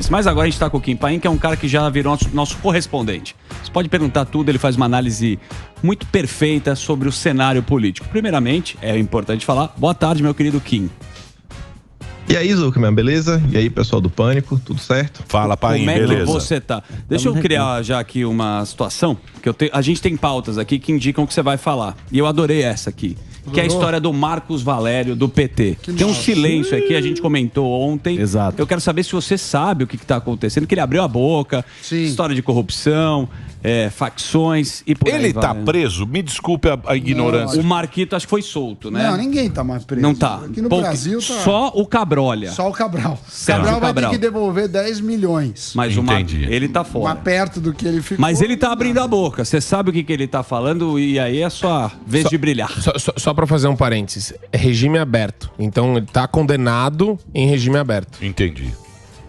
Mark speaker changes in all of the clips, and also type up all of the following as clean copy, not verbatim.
Speaker 1: Mas agora a gente está com o Kim Paim, que é um cara que já virou nosso correspondente. Você pode perguntar tudo, ele faz uma análise muito perfeita sobre o cenário político. Primeiramente, é importante falar, boa tarde, meu querido Kim.
Speaker 2: E aí, Zuckerman, beleza? E aí, pessoal do Pânico, tudo certo?
Speaker 3: Fala, Paim, beleza?
Speaker 1: Como é que você tá? Deixa eu criar já aqui uma situação, que a gente tem pautas aqui que indicam o que você vai falar. E eu adorei essa aqui, que é a história do Marcos Valério, do PT. Tem um silêncio aqui, a gente comentou ontem.
Speaker 4: Exato.
Speaker 1: Eu quero saber se você sabe o que está acontecendo, que ele abriu a boca, história de corrupção, facções e por aí
Speaker 3: Ele tá
Speaker 1: vai.
Speaker 3: preso? Me desculpe a ignorância.
Speaker 1: O Marquito acho que foi solto, né?
Speaker 5: Não, ninguém tá mais preso.
Speaker 1: Não tá.
Speaker 5: Aqui no Brasil tá...
Speaker 1: Só o Cabrolha.
Speaker 5: Só o Cabral.
Speaker 1: Sérgio
Speaker 5: Cabral vai
Speaker 1: Cabral.
Speaker 5: ter que devolver 10 milhões.
Speaker 1: Mas ele tá fora.
Speaker 5: Mas perto do que ele ficou.
Speaker 1: Mas ele tá abrindo a boca. Você sabe o que ele tá falando e aí é a sua vez de brilhar.
Speaker 4: Só pra fazer um parênteses. É regime aberto. Então ele tá condenado em regime aberto.
Speaker 3: Entendi.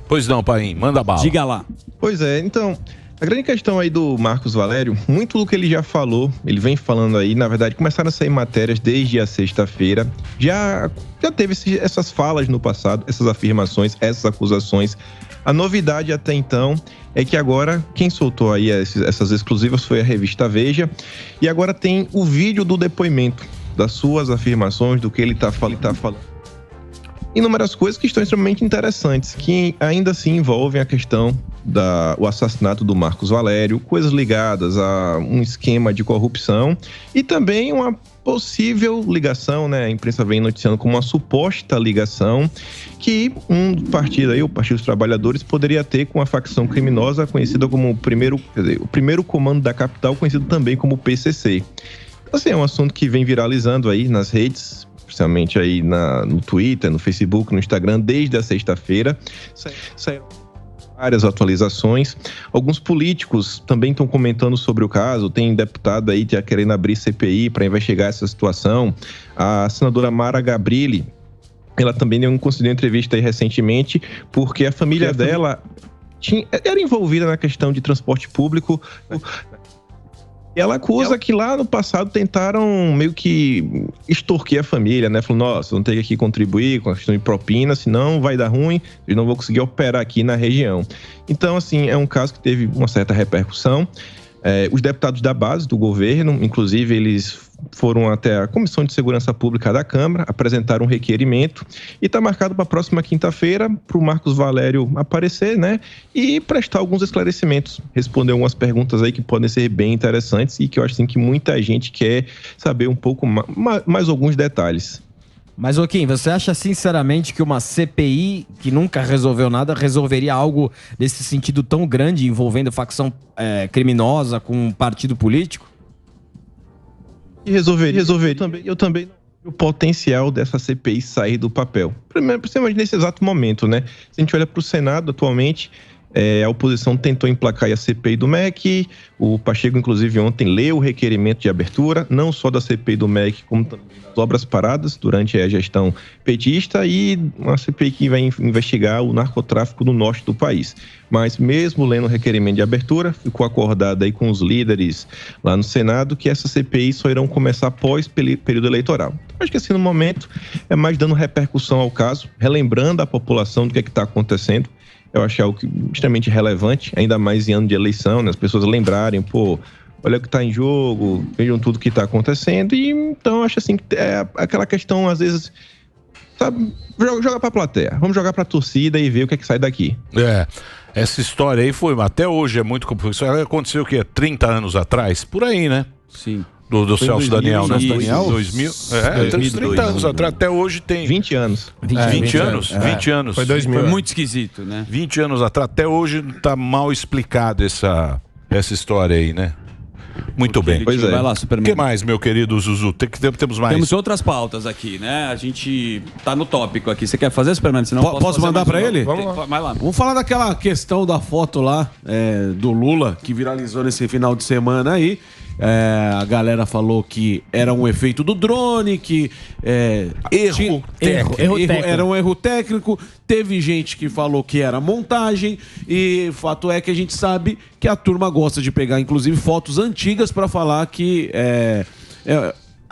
Speaker 3: Pois não, Paim, manda bala.
Speaker 1: Diga lá.
Speaker 2: Pois é, então, a grande questão aí do Marcos Valério, muito do que ele já falou, ele vem falando aí, na verdade, começaram a sair matérias desde a sexta-feira, já teve essas falas no passado, essas afirmações, essas acusações. A novidade até então é que agora quem soltou aí essas exclusivas foi a revista Veja, e agora tem o vídeo do depoimento, das suas afirmações, do que ele tá falando. Inúmeras coisas que estão extremamente interessantes, que ainda assim envolvem a questão do assassinato do Marcos Valério, coisas ligadas a um esquema de corrupção e também uma possível ligação, né? A imprensa vem noticiando como uma suposta ligação que um partido aí, o Partido dos Trabalhadores, poderia ter com a facção criminosa conhecida como o primeiro comando da capital, conhecido também como PCC. Assim, é um assunto que vem viralizando aí nas redes, principalmente aí no Twitter, no Facebook, no Instagram, desde a sexta-feira. Saíram várias atualizações. Alguns políticos também estão comentando sobre o caso. Tem deputado aí já querendo abrir CPI para investigar essa situação. A senadora Mara Gabrilli, ela também concedeu entrevista aí recentemente, porque a família dela era envolvida na questão de transporte público. E ela acusa que lá no passado tentaram meio que extorquir a família, né? Falando, nossa, vão ter que contribuir com a questão de propina, senão vai dar ruim, eles não vão conseguir operar aqui na região. Então, assim, é um caso que teve uma certa repercussão. Os deputados da base do governo, inclusive, eles foram até a Comissão de Segurança Pública da Câmara, apresentaram um requerimento e está marcado para a próxima quinta-feira para o Marcos Valério aparecer, né? E prestar alguns esclarecimentos, responder algumas perguntas aí que podem ser bem interessantes e que eu acho assim, que muita gente quer saber um pouco mais alguns detalhes.
Speaker 6: Mas, Kim, você acha sinceramente que uma CPI que nunca resolveu nada resolveria algo nesse sentido tão grande envolvendo facção criminosa com um partido político?
Speaker 2: E resolveria. Eu também o potencial dessa CPI sair do papel. Primeiro, principalmente nesse exato momento, né? Se a gente olha para o Senado atualmente, a oposição tentou emplacar a CPI do MEC, o Pacheco, inclusive, ontem leu o requerimento de abertura, não só da CPI do MEC, como também das obras paradas durante a gestão petista e uma CPI que vai investigar o narcotráfico no norte do país. Mas mesmo lendo o requerimento de abertura, ficou acordado aí com os líderes lá no Senado que essas CPIs só irão começar após período eleitoral. Acho que assim, no momento, é mais dando repercussão ao caso, relembrando a população do que está acontecendo. Eu acho algo extremamente relevante, ainda mais em ano de eleição, né? As pessoas lembrarem, pô, olha o que está em jogo, vejam tudo que está acontecendo. E então eu acho assim, que é aquela questão, às vezes, sabe, joga para a plateia. Vamos jogar para a torcida e ver o que é que sai daqui.
Speaker 3: Essa história aí foi, até hoje é muito complicado. Isso aconteceu o quê? 30 anos atrás? Por aí, né?
Speaker 1: Sim.
Speaker 3: Do Celso Daniel, né?
Speaker 2: 2000?
Speaker 3: 30 anos atrás, até hoje tem...
Speaker 2: 20 anos.
Speaker 3: 20 anos? 20 anos.
Speaker 4: Foi 2000.
Speaker 1: Foi muito esquisito, né?
Speaker 3: 20 anos atrás, até hoje tá mal explicado essa história aí, né? Muito bem.
Speaker 1: Pois é. Vai lá, Superman.
Speaker 3: O que mais, meu querido Zuzu? Temos mais?
Speaker 1: Temos outras pautas aqui, né? A gente tá no tópico aqui. Você quer fazer, Superman? Senão
Speaker 4: Posso mandar pra ele?
Speaker 1: Vamos lá. Vai lá.
Speaker 4: Vamos falar daquela questão da foto lá do Lula, que viralizou nesse final de semana aí. A galera falou que era um efeito do drone, que
Speaker 6: Erro técnico.
Speaker 4: era um erro técnico. Teve gente que falou que era montagem. E o fato é que a gente sabe que a turma gosta de pegar, inclusive, fotos antigas para falar que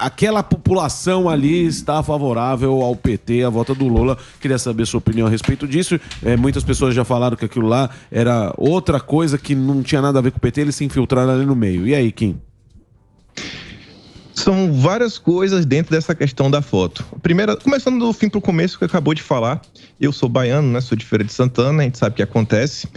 Speaker 4: aquela população ali está favorável ao PT, à volta do Lula. Queria saber sua opinião a respeito disso. Muitas pessoas já falaram que aquilo lá era outra coisa que não tinha nada a ver com o PT, eles se infiltraram ali no meio. E aí, Kim?
Speaker 2: São várias coisas dentro dessa questão da foto. Primeira, começando do fim para o começo, que acabou de falar. Eu sou baiano, né? Sou de Feira de Santana, a gente sabe o que acontece.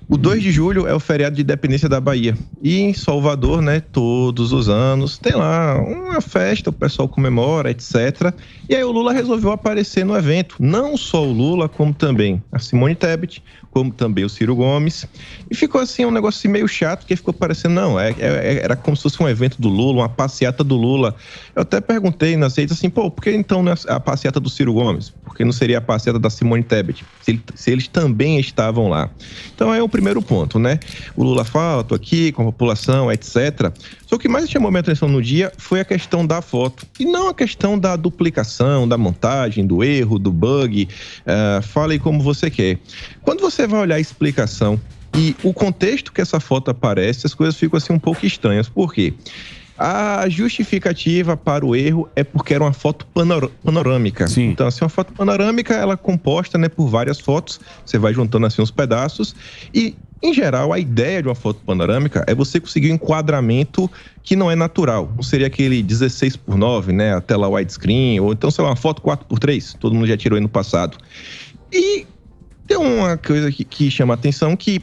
Speaker 2: O 2 de julho é o feriado de independência da Bahia. E em Salvador, né, todos os anos, tem lá uma festa, o pessoal comemora, etc. E aí o Lula resolveu aparecer no evento. Não só o Lula, como também a Simone Tebet, como também o Ciro Gomes. E ficou assim um negócio assim, meio chato, que ficou parecendo, era como se fosse um evento do Lula, uma passeata do Lula. Eu até perguntei nas redes assim, por que então não é a passeata do Ciro Gomes? Por que não seria a passeata da Simone Tebet? Se eles também estavam lá. Então é o primeiro ponto, né? O Lula fala, tô aqui com a população, etc. Só que o que mais chamou minha atenção no dia foi a questão da foto. E não a questão da duplicação, da montagem, do erro, do bug. Fale como você quer. Quando você vai olhar a explicação e o contexto que essa foto aparece, as coisas ficam assim um pouco estranhas. Por quê? A justificativa para o erro é porque era uma foto panorâmica.
Speaker 4: Sim.
Speaker 2: Então, assim, uma foto panorâmica, ela é composta, né, por várias fotos. Você vai juntando assim os pedaços e, em geral, a ideia de uma foto panorâmica é você conseguir um enquadramento que não é natural. Não seria aquele 16:9, né, a tela widescreen, ou então, sei lá, uma foto 4:3. Todo mundo já tirou aí no passado. E tem uma coisa que chama a atenção que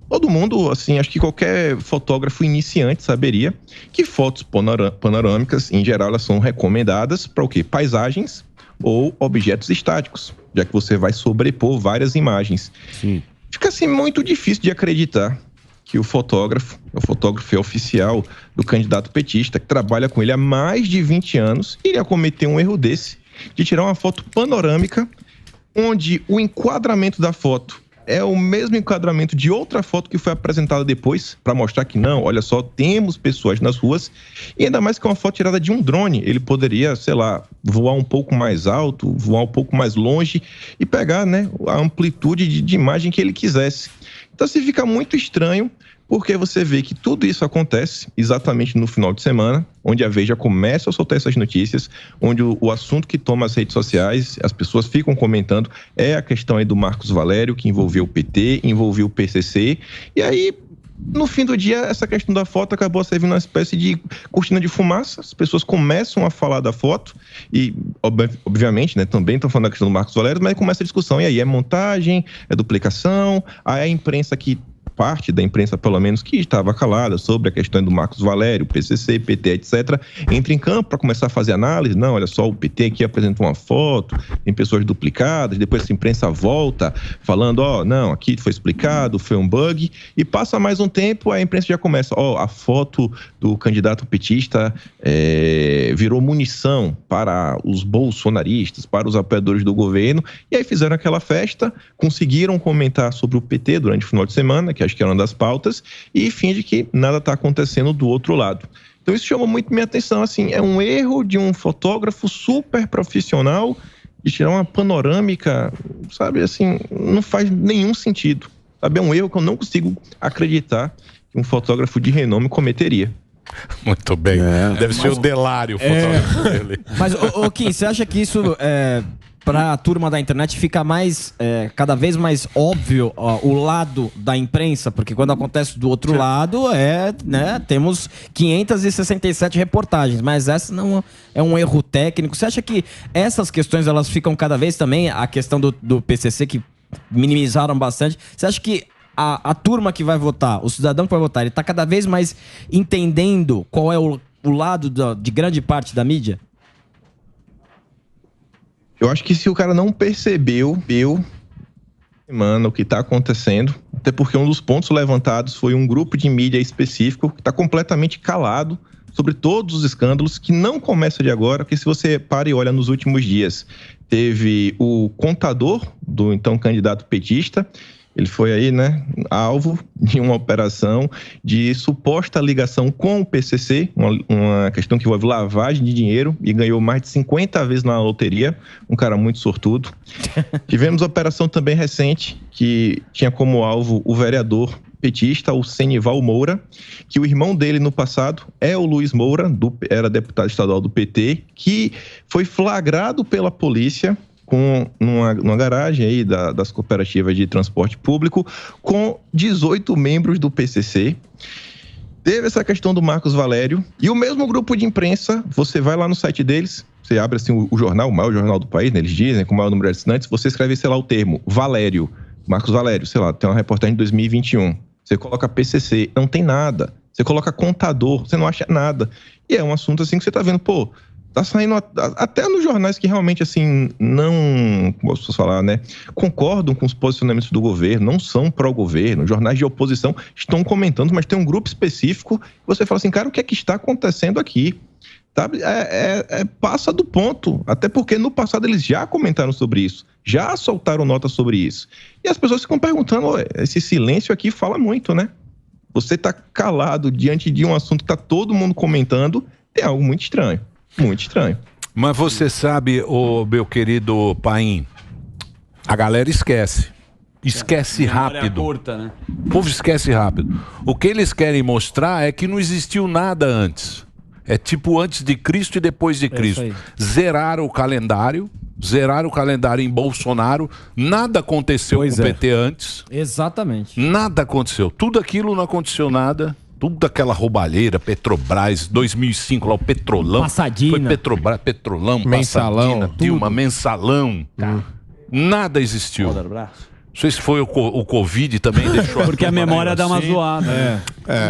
Speaker 2: todo mundo, assim, acho que qualquer fotógrafo iniciante saberia que fotos panorâmicas, em geral, elas são recomendadas para o quê? Paisagens ou objetos estáticos, já que você vai sobrepor várias imagens.
Speaker 4: Sim.
Speaker 2: Fica, assim, muito difícil de acreditar que o fotógrafo é oficial do candidato petista, que trabalha com ele há mais de 20 anos, iria cometer um erro desse, de tirar uma foto panorâmica, onde o enquadramento da foto é o mesmo enquadramento de outra foto que foi apresentada depois, para mostrar que não, olha só, temos pessoas nas ruas, e ainda mais que é uma foto tirada de um drone. Ele poderia, sei lá, voar um pouco mais alto, voar um pouco mais longe e pegar, né, a amplitude de imagem que ele quisesse. Então, assim, fica muito estranho, porque você vê que tudo isso acontece exatamente no final de semana, onde a Veja começa a soltar essas notícias, onde o assunto que toma as redes sociais, as pessoas ficam comentando, é a questão aí do Marcos Valério, que envolveu o PT, envolveu o PCC, e aí, no fim do dia, essa questão da foto acabou servindo uma espécie de cortina de fumaça. As pessoas começam a falar da foto e, obviamente, né, também estão falando da questão do Marcos Valério, mas começa a discussão, e aí, é montagem, é duplicação, aí a imprensa que parte da imprensa, pelo menos, que estava calada sobre a questão do Marcos Valério, PCC, PT, etc., entra em campo para começar a fazer análise. Não, olha só, o PT aqui apresenta uma foto, tem pessoas duplicadas, depois a imprensa volta falando, não, aqui foi explicado, foi um bug, e passa mais um tempo, a imprensa já começa, a foto do candidato petista virou munição para os bolsonaristas, para os apoiadores do governo, e aí fizeram aquela festa, conseguiram comentar sobre o PT durante o final de semana, que acho que era uma das pautas, e finge que nada está acontecendo do outro lado. Então isso chama muito minha atenção, assim, é um erro de um fotógrafo super profissional de tirar uma panorâmica, sabe, assim, não faz nenhum sentido, sabe, é um erro que eu não consigo acreditar que um fotógrafo de renome cometeria.
Speaker 3: Muito bem, deve ser o Delário o fotógrafo dele.
Speaker 6: Mas, Kim, você acha que isso para a turma da internet fica mais, cada vez mais óbvio o lado da imprensa? Porque quando acontece do outro lado, né, temos 567 reportagens, mas essa não é um erro técnico. Você acha que essas questões elas ficam cada vez também, a questão do PCC que minimizaram bastante, você acha que a turma que vai votar, o cidadão que vai votar, ele está cada vez mais entendendo qual é o lado de grande parte da mídia?
Speaker 2: Eu acho que se o cara não percebeu, o que está acontecendo, até porque um dos pontos levantados foi um grupo de mídia específico que está completamente calado sobre todos os escândalos, que não começa de agora, porque se você para e olha nos últimos dias, teve o contador do então candidato petista. Ele foi aí, né, alvo de uma operação de suposta ligação com o PCC, uma questão que envolve lavagem de dinheiro, e ganhou mais de 50 vezes na loteria, um cara muito sortudo. Tivemos operação também recente, que tinha como alvo o vereador petista, o Senival Moura, que o irmão dele no passado é o Luiz Moura, era deputado estadual do PT, que foi flagrado pela polícia numa garagem aí das cooperativas de transporte público com 18 membros do PCC. Teve essa questão do Marcos Valério e o mesmo grupo de imprensa, você vai lá no site deles, você abre assim o jornal, o maior jornal do país, né, eles dizem, com o maior número de assinantes, você escreve, sei lá, o termo Valério, Marcos Valério, sei lá, tem uma reportagem de 2021. Você coloca PCC, não tem nada. Você coloca contador, você não acha nada. E é um assunto assim que você tá vendo, pô, tá saindo até nos jornais que realmente, assim, não, como posso falar, né, concordam com os posicionamentos do governo, não são pró-governo, jornais de oposição estão comentando, mas tem um grupo específico, você fala assim, cara, o que é que está acontecendo aqui? Sabe? Passa do ponto, até porque no passado eles já comentaram sobre isso, já soltaram nota sobre isso. E as pessoas ficam perguntando, esse silêncio aqui fala muito, né? Você tá calado diante de um assunto que tá todo mundo comentando, tem algo muito estranho, muito estranho.
Speaker 3: Mas você sabe, meu querido Paim, a galera esquece rápido.
Speaker 1: Curta, né?
Speaker 3: O povo esquece rápido. O que eles querem mostrar é que não existiu nada antes. É tipo antes de Cristo e depois de Cristo. Zeraram o calendário em Bolsonaro. Nada aconteceu com o PT antes.
Speaker 6: Exatamente.
Speaker 3: Nada aconteceu. Tudo aquilo não aconteceu nada. Tudo aquela roubalheira, Petrobras, 2005 lá, o Petrolão.
Speaker 6: Passadina.
Speaker 3: Foi Petrobras, Petrolão,
Speaker 4: Mensalão,
Speaker 3: Passadina, Dilma, Mensalão. Nada existiu. Não sei se foi o Covid também deixou.
Speaker 1: Porque a memória dá uma zoada.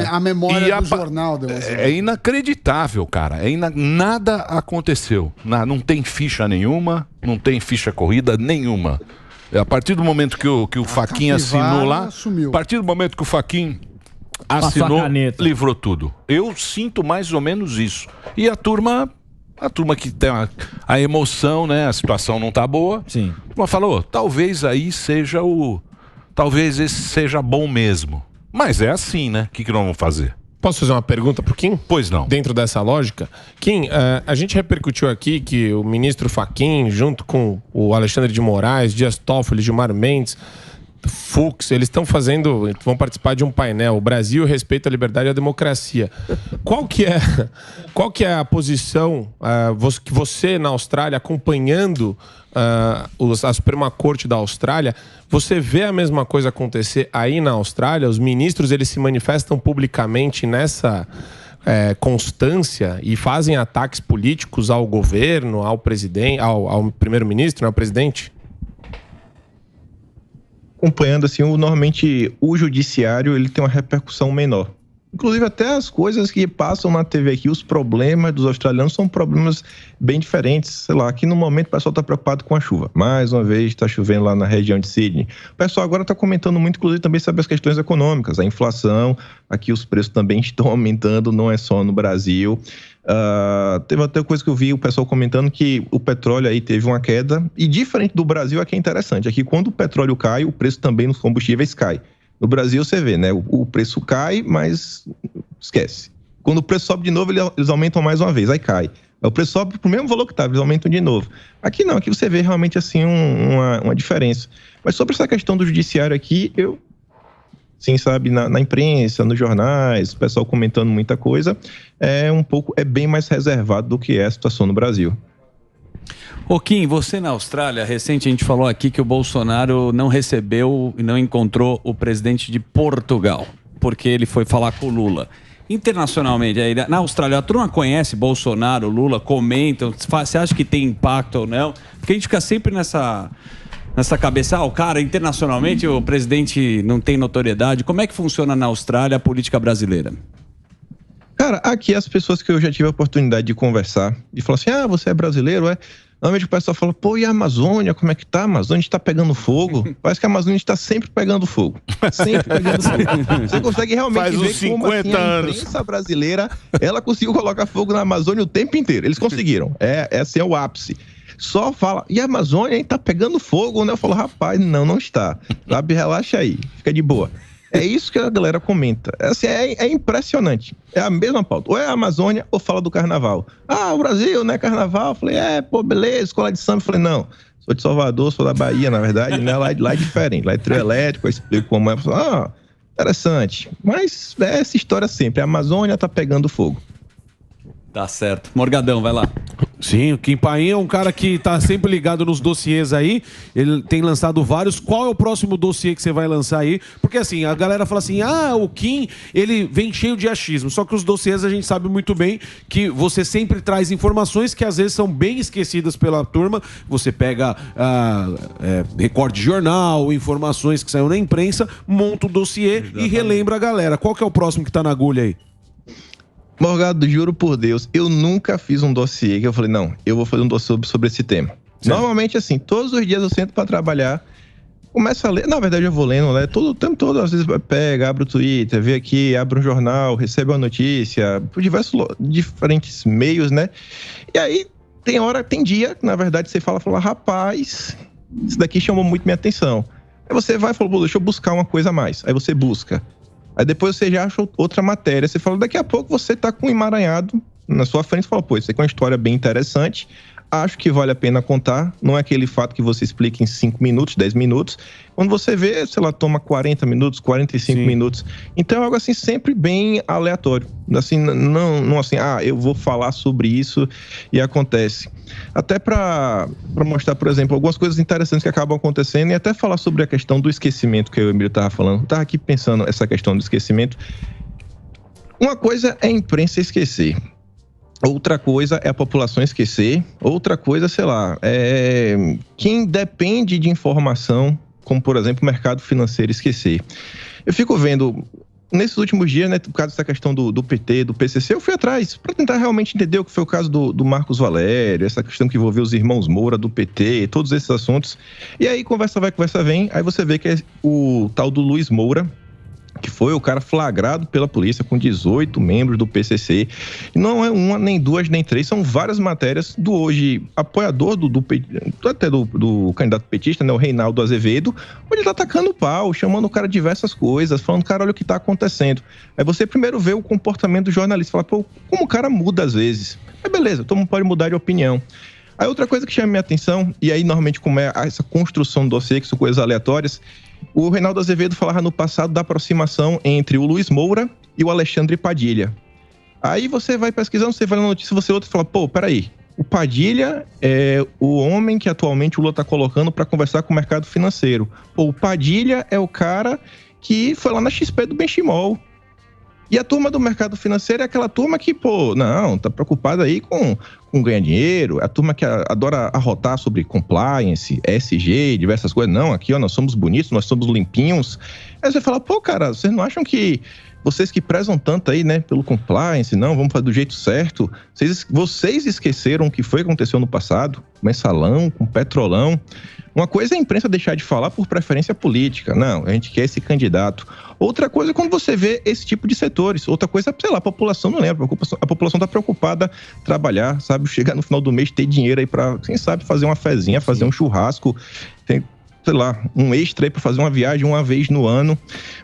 Speaker 5: A memória do jornal deu uma zoada.
Speaker 3: É inacreditável, cara. Nada aconteceu. Não tem ficha nenhuma, não tem ficha corrida nenhuma. A partir do momento que o Fachin assinou lá,
Speaker 5: sumiu.
Speaker 3: a partir do momento que o Fachin assinou, livrou tudo. Eu sinto mais ou menos isso. E a turma que tem a emoção, né? A situação não tá boa.
Speaker 6: Sim.
Speaker 3: A turma falou, talvez aí seja talvez esse seja bom mesmo. Mas é assim, né? O que nós vamos fazer?
Speaker 7: Posso fazer uma pergunta pro Kim?
Speaker 3: Pois não.
Speaker 7: Dentro dessa lógica. Kim, a gente repercutiu aqui que o ministro Fachin, junto com o Alexandre de Moraes, Dias Toffoli, Gilmar Mendes, Fux, eles vão participar de um painel, o Brasil respeita a liberdade e a democracia. Qual que é a posição que você na Austrália, acompanhando a Suprema Corte da Austrália, você vê a mesma coisa acontecer aí na Austrália? Os ministros, eles se manifestam publicamente nessa constância e fazem ataques políticos ao governo, ao presidente, ao primeiro-ministro, ao presidente?
Speaker 2: Acompanhando assim, normalmente o judiciário ele tem uma repercussão menor. Inclusive até as coisas que passam na TV aqui, os problemas dos australianos são problemas bem diferentes. Sei lá, aqui no momento o pessoal está preocupado com a chuva. Mais uma vez está chovendo lá na região de Sydney. O pessoal agora está comentando muito, inclusive também sobre as questões econômicas. A inflação, aqui os preços também estão aumentando, não é só no Brasil. Teve até coisa que eu vi o pessoal comentando que o petróleo aí teve uma queda. E diferente do Brasil, aqui é interessante. Aqui quando o petróleo cai, o preço também nos combustíveis cai. No Brasil você vê, né? O preço cai, mas esquece. Quando o preço sobe de novo, eles aumentam mais uma vez, aí cai. O preço sobe pro mesmo valor que estava, eles aumentam de novo. Aqui não, aqui você vê realmente assim uma diferença. Mas sobre essa questão do judiciário aqui, eu, sim, sabe, na imprensa, nos jornais, o pessoal comentando muita coisa, é bem mais reservado do que é a situação no Brasil.
Speaker 1: Ô Kim, você na Austrália, recente a gente falou aqui que o Bolsonaro não recebeu e não encontrou o presidente de Portugal, porque ele foi falar com o Lula. Internacionalmente, aí, na Austrália, a turma conhece Bolsonaro, Lula, comentam, você acha que tem impacto ou não? Porque a gente fica sempre nessa cabeça, o cara, internacionalmente o presidente não tem notoriedade. Como é que funciona na Austrália a política brasileira?
Speaker 2: Cara, aqui as pessoas que eu já tive a oportunidade de conversar e falar assim, você é brasileiro, Normalmente o pessoal fala, pô, e a Amazônia, como é que tá? A Amazônia está pegando fogo. Parece que a Amazônia está sempre pegando fogo. Sempre pegando fogo. Você consegue realmente ver como assim, a imprensa brasileira, ela conseguiu colocar fogo na Amazônia o tempo inteiro. Eles conseguiram. Esse é o ápice. Só fala, e a Amazônia tá pegando fogo, né? Eu falo, rapaz, não está. Sabe, relaxa aí, fica de boa. É isso que a galera comenta. Assim, é impressionante. É a mesma pauta. Ou é a Amazônia ou fala do carnaval. O Brasil, né? Carnaval. Eu falei, beleza, escola de samba. Eu falei, não, sou de Salvador, sou da Bahia, na verdade, né? Lá é diferente. Lá é trio elétrico, eu explico como é. Eu falei, interessante. Mas é essa história sempre. A Amazônia tá pegando fogo.
Speaker 1: Tá certo. Morgadão, vai lá.
Speaker 4: Sim, o Kim Paim é um cara que tá sempre ligado nos dossiês aí. Ele tem lançado vários. Qual é o próximo dossiê que você vai lançar aí? Porque assim, a galera fala assim, o Kim, ele vem cheio de achismo. Só que os dossiês a gente sabe muito bem que você sempre traz informações que às vezes são bem esquecidas pela turma. Você pega recorte de jornal, informações que saíram na imprensa, monta o dossiê e relembra a galera. Qual que é o próximo que tá na agulha aí?
Speaker 2: Morgado, juro por Deus, eu nunca fiz um dossiê que eu falei, não, eu vou fazer um dossiê sobre esse tema. Sim. Normalmente, assim, todos os dias eu sento pra trabalhar, começo a ler, na verdade eu vou lendo, né, todo o tempo todo, às vezes pega, abre o Twitter, vê aqui, abre um jornal, recebe uma notícia, por diferentes meios, né, e aí tem dia, na verdade, você fala, rapaz, isso daqui chamou muito minha atenção. Aí você vai e fala, deixa eu buscar uma coisa a mais, aí você busca. Aí depois você já acha outra matéria. Você fala, daqui a pouco você tá com um emaranhado na sua frente e fala, isso aqui é uma história bem interessante. Acho que vale a pena contar. Não é aquele fato que você explica em 5 minutos, 10 minutos. Quando você vê, sei lá, toma 40 minutos, 45 minutos. Então é algo assim sempre bem aleatório. Assim, não assim, eu vou falar sobre isso e acontece. Até para mostrar, por exemplo, algumas coisas interessantes que acabam acontecendo e até falar sobre a questão do esquecimento que o Emílio estava falando. Estava aqui pensando essa questão do esquecimento. Uma coisa é a imprensa esquecer. Outra coisa é a população esquecer. Outra coisa, sei lá, é quem depende de informação, como, por exemplo, o mercado financeiro esquecer. Eu fico vendo, nesses últimos dias, né, por causa dessa questão do PT, do PCC, eu fui atrás para tentar realmente entender o que foi o caso do Marcos Valério, essa questão que envolveu os irmãos Moura, do PT, todos esses assuntos. E aí, conversa vai, conversa vem, aí você vê que é o tal do Luiz Moura, que foi o cara flagrado pela polícia com 18 membros do PCC. E não é uma, nem duas, nem três, são várias matérias do hoje apoiador do candidato petista, né, o Reinaldo Azevedo, onde ele tá atacando o pau, chamando o cara de diversas coisas, falando, cara, olha o que tá acontecendo. Aí você primeiro vê o comportamento do jornalista, fala, como o cara muda às vezes. Aí beleza, todo mundo pode mudar de opinião. Aí outra coisa que chama minha atenção, e aí normalmente como é essa construção do dossiê, que são coisas aleatórias, o Reinaldo Azevedo falava no passado da aproximação entre o Luiz Moura e o Alexandre Padilha. Aí você vai pesquisando, você vai na notícia, você outra e fala, peraí, o Padilha é o homem que atualmente o Lula está colocando para conversar com o mercado financeiro. O Padilha é o cara que foi lá na XP do Benchimol. E a turma do mercado financeiro é aquela turma que, tá preocupada aí com ganhar dinheiro, a turma que adora arrotar sobre compliance, ESG, diversas coisas. Não, aqui, nós somos bonitos, nós somos limpinhos. Aí você fala, cara, vocês não acham que vocês que prezam tanto aí, né, pelo compliance, não, vamos fazer do jeito certo. Vocês esqueceram o que foi que aconteceu no passado, com Mensalão, com Petrolão. Uma coisa é a imprensa deixar de falar por preferência política. Não, a gente quer esse candidato. Outra coisa é quando você vê esse tipo de setores. Outra coisa é, sei lá, a população não lembra. A população está preocupada em trabalhar, sabe? Chegar no final do mês, ter dinheiro aí para, quem sabe, fazer uma fezinha, fazer um churrasco. Tem, sei lá, um extra aí para fazer uma viagem uma vez no ano.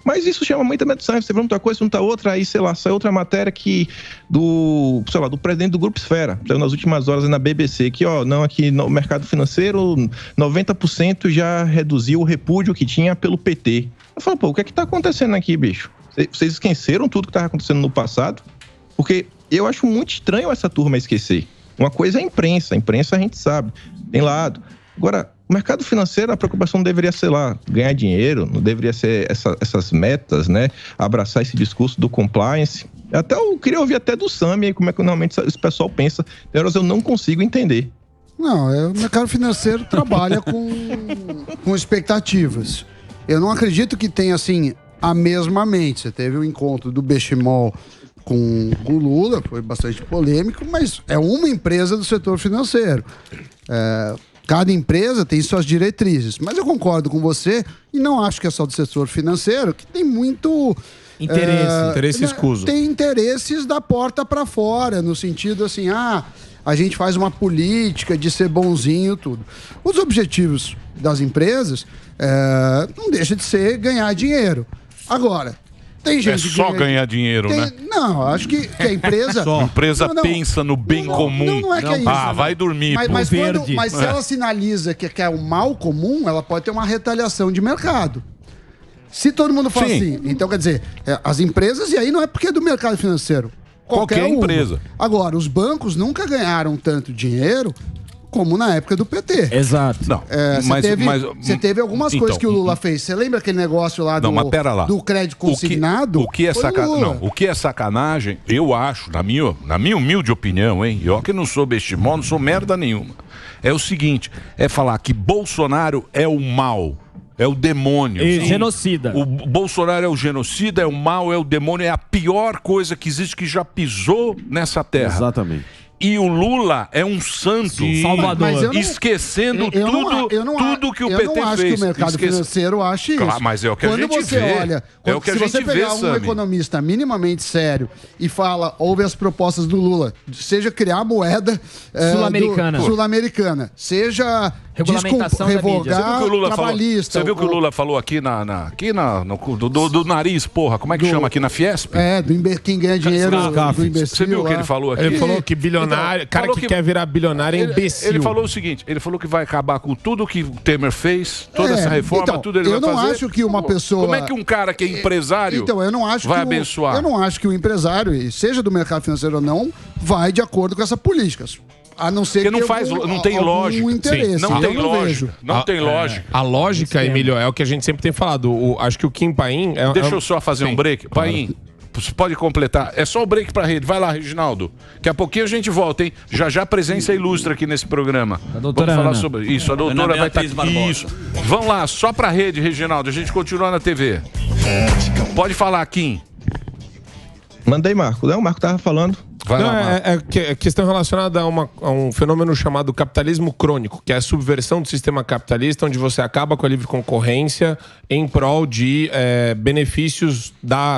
Speaker 2: Mas isso chama muita atenção. Você vê uma coisa, não tá outra, aí, sei lá, sai outra matéria que do presidente do Grupo Esfera, nas últimas horas na BBC, que, aqui no mercado financeiro, 90% já reduziu o repúdio que tinha pelo PT. Eu falo, o que é que tá acontecendo aqui, bicho? Vocês esqueceram tudo que estava acontecendo no passado? Porque eu acho muito estranho essa turma esquecer. Uma coisa é a imprensa a gente sabe, tem lado. Agora, o mercado financeiro, a preocupação não deveria ser lá, ganhar dinheiro, não deveria ser essas metas, né? Abraçar esse discurso do compliance. Até eu queria ouvir até do Sami, como é que normalmente esse pessoal pensa. Tem horas eu não consigo entender.
Speaker 5: Não, o mercado financeiro trabalha com expectativas. Eu não acredito que tenha, assim, a mesma mente. Você teve um encontro do Benchimol com o Lula, foi bastante polêmico, mas é uma empresa do setor financeiro. Cada empresa tem suas diretrizes. Mas eu concordo com você e não acho que é só do setor financeiro, que tem muito...
Speaker 7: interesse escuso.
Speaker 5: Tem interesses da porta para fora, no sentido assim, a gente faz uma política de ser bonzinho, tudo. Os objetivos das empresas não deixa de ser ganhar dinheiro. Agora, tem gente
Speaker 3: que ganhar dinheiro, né?
Speaker 5: Não, acho que a empresa...
Speaker 3: A empresa pensa no bem comum.
Speaker 5: Não é que é isso.
Speaker 3: Vai dormir,
Speaker 5: mas se ela sinaliza que é o mal comum, ela pode ter uma retaliação de mercado. Se todo mundo fala assim, então quer dizer, as empresas, e aí não é porque é do mercado financeiro.
Speaker 3: Qualquer empresa.
Speaker 5: Agora, os bancos nunca ganharam tanto dinheiro como na época do PT.
Speaker 6: Exato.
Speaker 3: Não,
Speaker 5: você teve algumas coisas que o Lula fez. Você lembra aquele negócio lá do crédito consignado?
Speaker 3: O que é sacanagem, eu acho, na minha humilde opinião, hein? Eu que não sou bestimol, não sou merda nenhuma. É o seguinte, é falar que Bolsonaro é o mal. É o demônio.
Speaker 6: E genocida.
Speaker 3: O Bolsonaro é o genocida, é o mal, é o demônio, é a pior coisa que existe, que já pisou nessa terra.
Speaker 4: Exatamente.
Speaker 3: E o Lula é um santo,
Speaker 6: Salvador,
Speaker 3: esquecendo tudo que o PT fez.
Speaker 5: Eu não acho que o mercado financeiro ache isso.
Speaker 3: Claro, mas é o que a gente vê.
Speaker 5: Se você pegar um economista minimamente sério e fala, ouve as propostas do Lula, seja criar a moeda sul-americana, seja
Speaker 6: regulamentação
Speaker 5: revogar trabalhista.
Speaker 3: Você viu o que o Lula falou aqui do nariz, porra, como é que chama aqui na Fiesp?
Speaker 5: Quem ganha dinheiro do imbecil.
Speaker 3: Você viu o que ele falou aqui?
Speaker 7: Ele falou que bilionário, cara que quer virar bilionário é imbecil.
Speaker 3: Ele falou o seguinte, ele falou que vai acabar com tudo que o Temer fez, toda essa reforma, tudo ele vai fazer.
Speaker 5: Eu não acho que uma pessoa...
Speaker 3: Como é que um cara que é empresário vai abençoar?
Speaker 5: Eu não acho que o empresário, seja do mercado financeiro ou não, vai de acordo com essa política. A não ser
Speaker 3: que não tem lógica.
Speaker 5: Interesse.
Speaker 3: Não tem lógica. Não tem lógica.
Speaker 7: A lógica, Emílio, é o que a gente sempre tem falado. Acho que o Kim Paim...
Speaker 3: Deixa eu só fazer um break. Paim, você pode completar. É só o break pra rede. Vai lá, Reginaldo. Daqui a pouquinho a gente volta, hein? Já presença ilustra aqui nesse programa.
Speaker 6: Vamos
Speaker 3: falar sobre isso. A doutora vai estar aqui. Isso. Vamos lá, só pra rede, Reginaldo. A gente continua na TV. Pode falar, Kim.
Speaker 2: Mandei, Marco. O Marco tava falando.
Speaker 7: É questão relacionada a um fenômeno chamado capitalismo crônico, que é a subversão do sistema capitalista, onde você acaba com a livre concorrência em prol de benefícios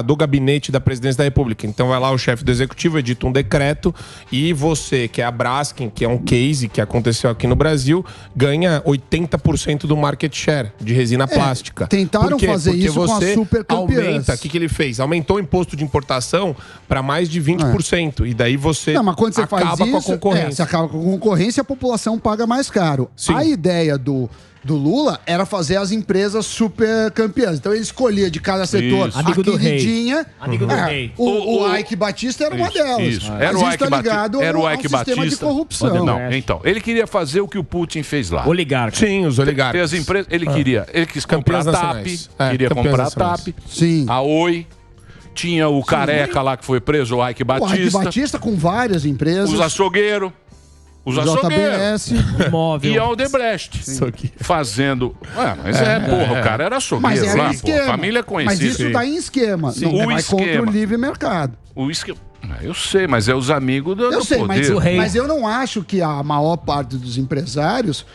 Speaker 7: do gabinete da presidência da República. Então vai lá o chefe do executivo, edita um decreto e você, que é a Braskem, que é um case que aconteceu aqui no Brasil, ganha 80% do market share de resina plástica.
Speaker 5: Tentaram fazer isso com as supercampeãs.
Speaker 7: Aumenta, o que ele fez? Aumentou o imposto de importação para mais de 20%. E daí você
Speaker 5: mas quando você faz isso,
Speaker 7: com a concorrência.
Speaker 5: Você acaba com a concorrência, a população paga mais caro.
Speaker 7: Sim.
Speaker 5: A ideia do Lula era fazer as empresas super campeãs. Então ele escolhia de cada setor a queridinha.
Speaker 6: Amigo do rei.
Speaker 5: O Ike Batista era uma delas.
Speaker 3: Isso. Era o Ike Batista. Era o Ike Batista.
Speaker 5: De corrupção.
Speaker 3: Não, então, ele queria fazer o que o Putin fez lá.
Speaker 6: Oligarca.
Speaker 7: Sim, os oligarcas.
Speaker 3: As empresas, ele quis comprar a TAP, queria comprar a TAP, a Oi. Tinha o careca lá que foi preso, o Ike Batista.
Speaker 5: O Ike Batista com várias empresas.
Speaker 3: Os açougueiros. Os açougueiros. E a Odebrecht. Fazendo... o cara era açougueiro lá, pô. Família conhecida.
Speaker 5: Mas isso dá em esquema. Não vai contra o livre mercado.
Speaker 3: O esquema... Eu sei, mas é os amigos do
Speaker 5: poder. Mas eu não acho que a maior parte dos empresários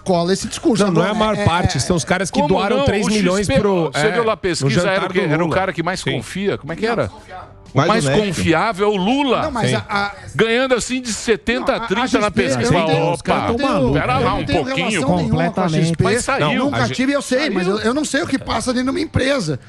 Speaker 5: cola esse discurso.
Speaker 7: Não é a maior parte, são os caras que doaram 3 milhões pro...
Speaker 3: Você viu lá a pesquisa, era o cara que mais confia? Como é que era? O mais confiável é o Lula.
Speaker 5: Não, mas
Speaker 3: ganhando assim de 70 a 30 na pesquisa. Opa, pera lá um pouquinho.
Speaker 6: Completamente.
Speaker 5: Mas saiu. Nunca tive, eu sei, mas eu não sei o que passa dentro de uma empresa.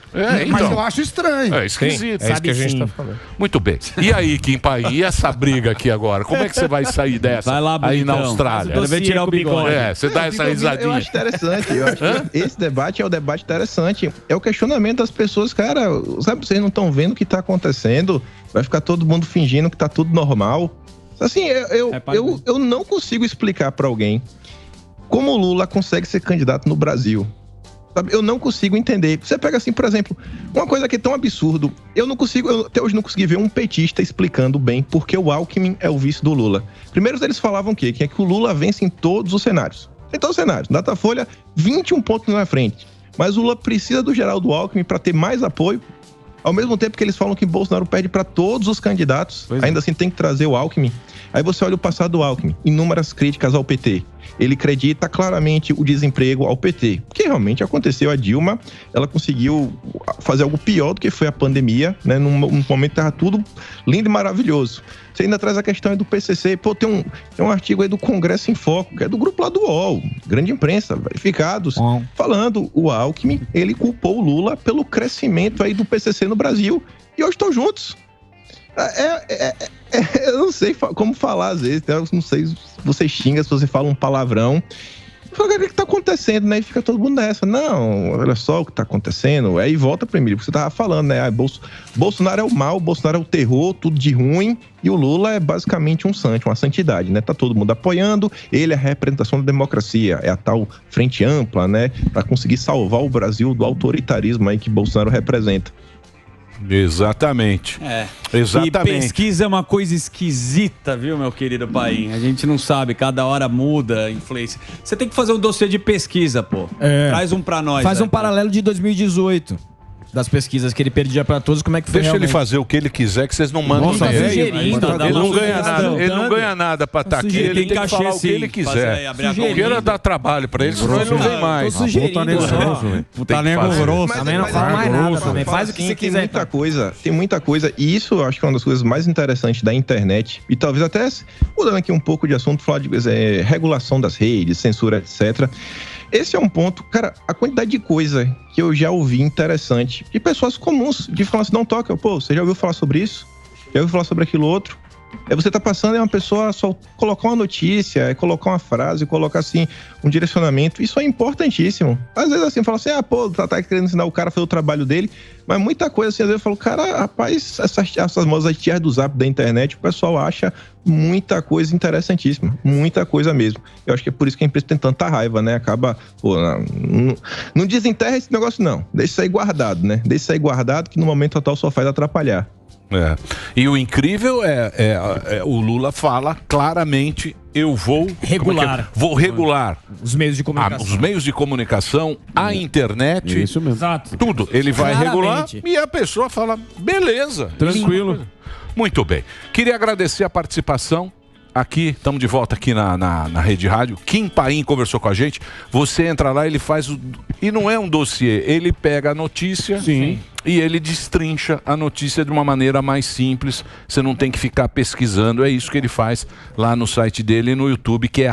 Speaker 5: Mas eu acho estranho.
Speaker 3: É esquisito.
Speaker 7: É isso que a gente tá falando.
Speaker 3: Muito bem. E aí, Kim Paim, e essa briga aqui agora? Como é que você vai sair dessa?
Speaker 1: Vai lá,
Speaker 3: aí na Austrália.
Speaker 1: Deve tirar o bigode.
Speaker 3: Você dá essa risadinha.
Speaker 2: Eu acho interessante. Eu acho que esse debate é um debate interessante. É o questionamento das pessoas. Cara, sabe, vocês não estão vendo o que está acontecendo? Vai ficar todo mundo fingindo que tá tudo normal. Assim, eu não consigo explicar para alguém como o Lula consegue ser candidato no Brasil. Sabe? Eu não consigo entender. Você pega assim, por exemplo, uma coisa que é tão absurdo. Eu até hoje não consegui ver um petista explicando bem por que o Alckmin é o vice do Lula. Primeiro eles falavam que é que o Lula vence em todos os cenários. Em todos os cenários. Datafolha, 21 pontos na frente. Mas o Lula precisa do Geraldo Alckmin para ter mais apoio. Ao mesmo tempo que eles falam que Bolsonaro perde para todos os candidatos, ainda assim tem que trazer o Alckmin. Aí você olha o passado do Alckmin, inúmeras críticas ao PT. Ele acredita claramente o desemprego ao PT. O que realmente aconteceu, a Dilma, ela conseguiu fazer algo pior do que foi a pandemia, né? Num momento que estava tudo lindo e maravilhoso. Você ainda traz a questão aí do PCC. Pô, tem um artigo aí do Congresso em Foco, que é do grupo lá do UOL, grande imprensa, verificados, falando o Alckmin, ele culpou o Lula pelo crescimento aí do PCC no Brasil. E hoje estão juntos. Eu não sei como falar às vezes, eu não sei se você xinga, se você fala um palavrão, Fala, o que tá acontecendo, né? E fica todo mundo nessa. Não, olha só o que tá acontecendo. Aí volta pra Emílio, porque você tava falando, né? Bolsonaro é o mal, Bolsonaro é o terror, tudo de ruim. E o Lula é basicamente um santo, uma santidade, né? Tá todo mundo apoiando, ele é a representação da democracia, é a tal frente ampla, né? Pra conseguir salvar o Brasil do autoritarismo aí que Bolsonaro representa.
Speaker 3: Exatamente. Exatamente.
Speaker 1: E pesquisa é uma coisa esquisita, viu, meu querido Paim? A gente não sabe, cada hora muda a influência. Você tem que fazer um dossiê de pesquisa, pô. Traz um pra nós.
Speaker 6: Faz um paralelo de 2018. Das pesquisas que ele perdia pra todos, como é que foi
Speaker 3: Deixa
Speaker 6: realmente?
Speaker 3: ele fazer o que ele quiser, que vocês não mandam
Speaker 6: Nossa,
Speaker 3: nele.
Speaker 6: sugerindo,
Speaker 3: Ele não ganha nada. Ele não ganha nada pra estar aqui. Ele tem que falar o que ele quiser. Queira dar trabalho pra ele, senão ele não vem mais.
Speaker 6: Tô sugerindo.
Speaker 1: Puta nego grosso.
Speaker 6: Também não fala mais nada também. Faz o que você quiser.
Speaker 2: Tem muita coisa. E isso eu acho que é uma das coisas mais interessantes da internet. E talvez até, mudando aqui um pouco de assunto, falar de regulação das redes, censura, etc. Esse é um ponto, cara, a quantidade de coisa que eu já ouvi interessante de pessoas comuns, de falar assim, não toca, pô, você já ouviu falar sobre isso? Já ouviu falar sobre aquilo outro? Aí você tá passando e uma pessoa só colocar uma notícia, colocar uma frase, colocar assim, um direcionamento, isso é importantíssimo. Às vezes assim, fala assim, pô, tá querendo ensinar o cara a fazer o trabalho dele, mas muita coisa assim, às vezes eu falo, cara, rapaz, essas modas tias do Zap da internet, o pessoal acha muita coisa interessantíssima, muita coisa mesmo. Eu acho que é por isso que a empresa tem tanta raiva, né? Acaba, pô, não desenterra esse negócio não, deixa isso aí guardado, né? Deixa isso aí guardado que no momento atual só faz atrapalhar.
Speaker 3: E o incrível o Lula fala claramente, eu vou regular. Vou regular
Speaker 6: os meios de comunicação.
Speaker 3: Os meios de comunicação, a internet,
Speaker 4: isso mesmo.
Speaker 3: Tudo. Ele vai regular e a pessoa fala, beleza.
Speaker 4: Tranquilo.
Speaker 3: Muito bem. Queria agradecer a participação. Aqui, estamos de volta aqui na Rede Rádio. Kim Paim conversou com a gente. Você entra lá, ele faz e não é um dossiê, ele pega a notícia e ele destrincha a notícia de uma maneira mais simples. Você não tem que ficar pesquisando. É isso que ele faz lá no site dele e no YouTube, que é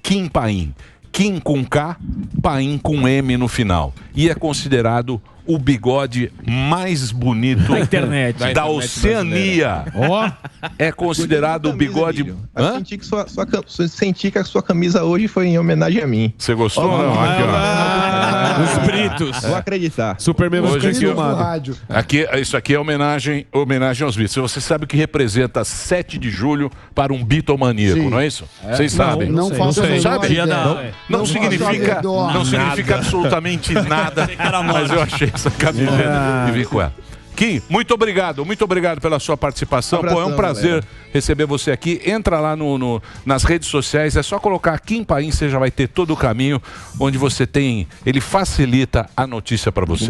Speaker 3: @Kim Paim. Kim com K, Paim com M no final. E é considerado o bigode mais bonito
Speaker 6: da internet,
Speaker 3: da Oceania. É considerado o bigode.
Speaker 2: Senti que a sua camisa hoje foi em homenagem a mim.
Speaker 3: Você gostou?
Speaker 1: Os Britos.
Speaker 2: Vou acreditar.
Speaker 4: Super mesmo
Speaker 3: isso aqui é homenagem aos Beatles. Você sabe o que representa 7 de julho para um Bitomaníaco, não é isso? Vocês sabem?
Speaker 5: Não faço a menor ideia.
Speaker 3: Não significa absolutamente nada, mas eu achei essa camiseta e vim com ela. Kim, muito obrigado pela sua participação. Pô, é um prazer receber você aqui. Entra lá nas redes sociais, é só colocar Kim Paim, você já vai ter todo o caminho onde você tem, ele facilita a notícia para você.